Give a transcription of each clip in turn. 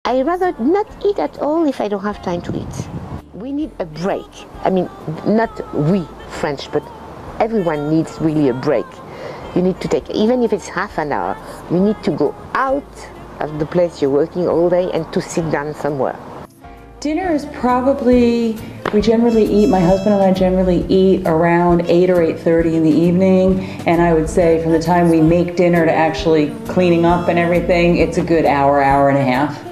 I rather not eat at all if I don't have time to eat. We need a break. I mean, not we French, but everyone needs really a break. You need to take, even if it's half an hour, you need to go out of the place you're working all day and to sit down somewhere. Dinner is probably, we generally eat, my husband and I generally eat around 8 or 8:30 in the evening, and I would say from the time we make dinner to actually cleaning up and everything, it's a good hour, hour and a half.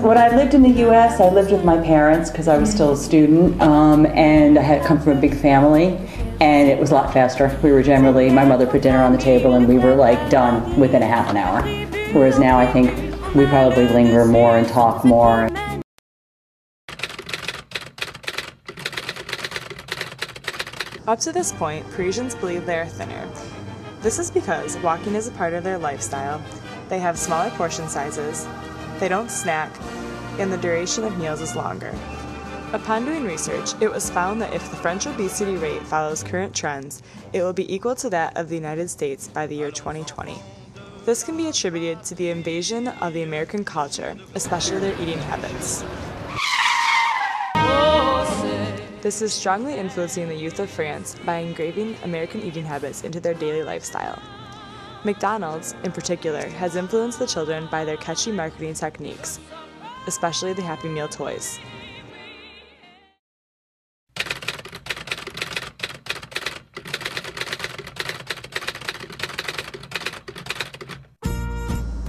When I lived in the US, I lived with my parents because I was still a student, and I had come from a big family, and it was a lot faster. We were generally, my mother put dinner on the table and we were like done within a half an hour. Whereas now I think we probably linger more and talk more. Up to this point, Parisians believe they are thinner. This is because walking is a part of their lifestyle, they have smaller portion sizes, they don't snack, and the duration of meals is longer. Upon doing research, it was found that if the French obesity rate follows current trends, it will be equal to that of the United States by the year 2020. This can be attributed to the invasion of the American culture, especially their eating habits. This is strongly influencing the youth of France by engraving American eating habits into their daily lifestyle. McDonald's, in particular, has influenced the children by their catchy marketing techniques, especially the Happy Meal toys.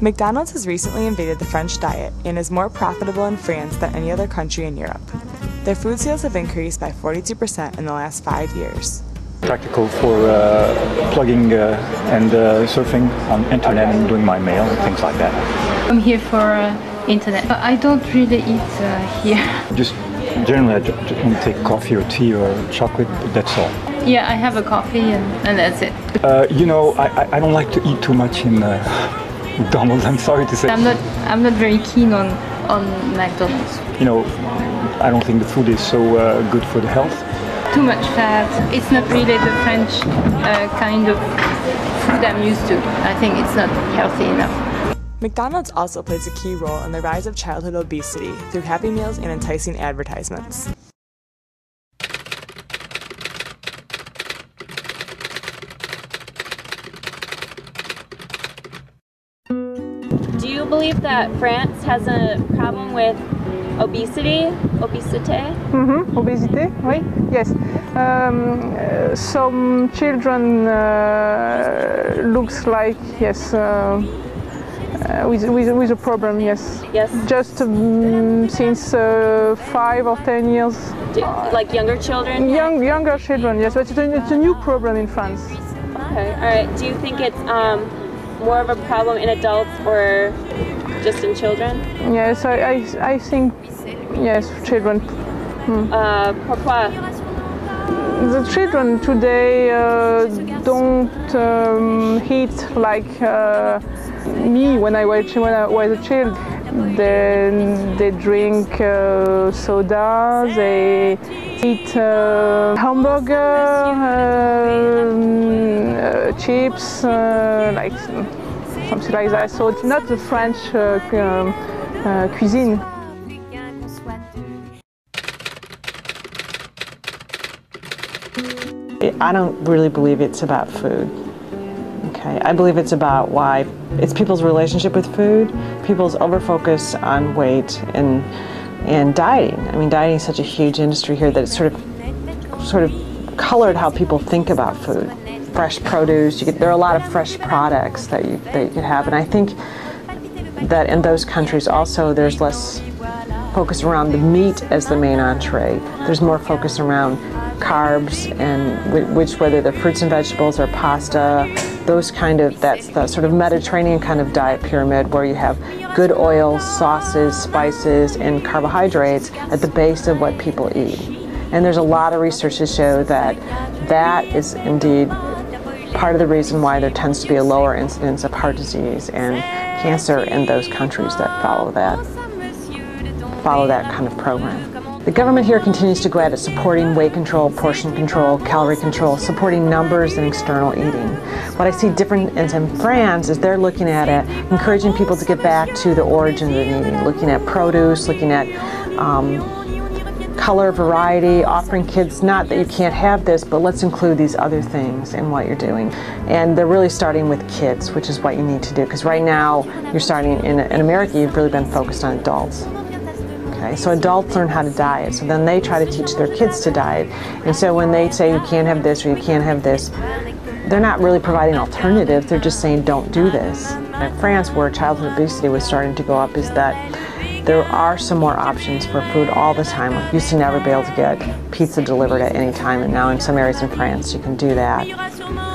McDonald's has recently invaded the French diet and is more profitable in France than any other country in Europe. Their food sales have increased by 42% in the last 5 years. Practical for plugging and surfing on internet and doing my mail and things like that. I'm here for internet. I don't really eat here. Just generally I just only take coffee or tea or chocolate, that's all. Yeah, I have a coffee and that's it. You know, I don't like to eat too much in McDonald's, I'm sorry to say. I'm not very keen on McDonald's. You know, I don't think the food is so good for the health. Too much fat. It's not really the French kind of food I'm used to. I think it's not healthy enough. McDonald's also plays a key role in the rise of childhood obesity through Happy Meals and enticing advertisements. Do you believe that France has a problem with obesity? Obésité? Obésité, oui, yes. Some children looks like, yes, with a problem, yes. Yes. Just since 5 or 10 years. Like younger children? Younger children, yes, but it's a new problem in France. Okay, all right. Do you think it's more of a problem in adults or just in children? Yes, I think, yes, children. Pourquoi? The children today don't eat like me when I was a child. They drink soda, they eat hamburger, chips, like something like that. So it's not the French cuisine. I don't really believe it's about food. Okay, I believe it's about why it's people's relationship with food, people's overfocus on weight and dieting. I mean, dieting is such a huge industry here that it's sort of colored how people think about food. Fresh produce, there are a lot of fresh products that you can have, and I think that in those countries also there's less focus around the meat as the main entree. There's more focus around carbs and whether they're fruits and vegetables or pasta, those kind of, that's the sort of Mediterranean kind of diet pyramid where you have good oils, sauces, spices, and carbohydrates at the base of what people eat. And there's a lot of research to show that that is indeed part of the reason why there tends to be a lower incidence of heart disease and cancer in those countries that follow that kind of program. The government here continues to go at it, supporting weight control, portion control, calorie control, supporting numbers and external eating. What I see different in France is they're looking at it, encouraging people to get back to the origins of eating, looking at produce, looking at color, variety, offering kids, not that you can't have this, but let's include these other things in what you're doing. And they're really starting with kids, which is what you need to do, because right now you're starting, in America, you've really been focused on adults. Okay, so adults learn how to diet, so then they try to teach their kids to diet. And so when they say you can't have this or you can't have this, they're not really providing alternatives, they're just saying don't do this. In France, where childhood obesity was starting to go up, is that there are some more options for food all the time. Like, you used to never be able to get pizza delivered at any time, and now in some areas in France you can do that.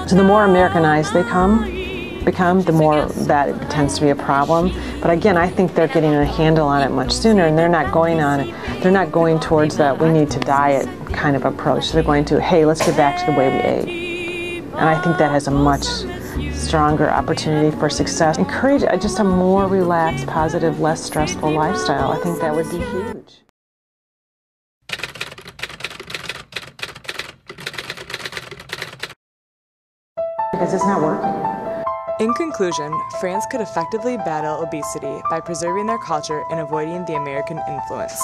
So the more Americanized they become, the more that it tends to be a problem. But again, I think they're getting a handle on it much sooner, and they're not going towards that we need to diet kind of approach. They're going to, hey, let's get back to the way we ate. And I think that has a much stronger opportunity for success. Encourage just a more relaxed, positive, less stressful lifestyle. I think that would be huge. Because it's not working. In conclusion, France could effectively battle obesity by preserving their culture and avoiding the American influence.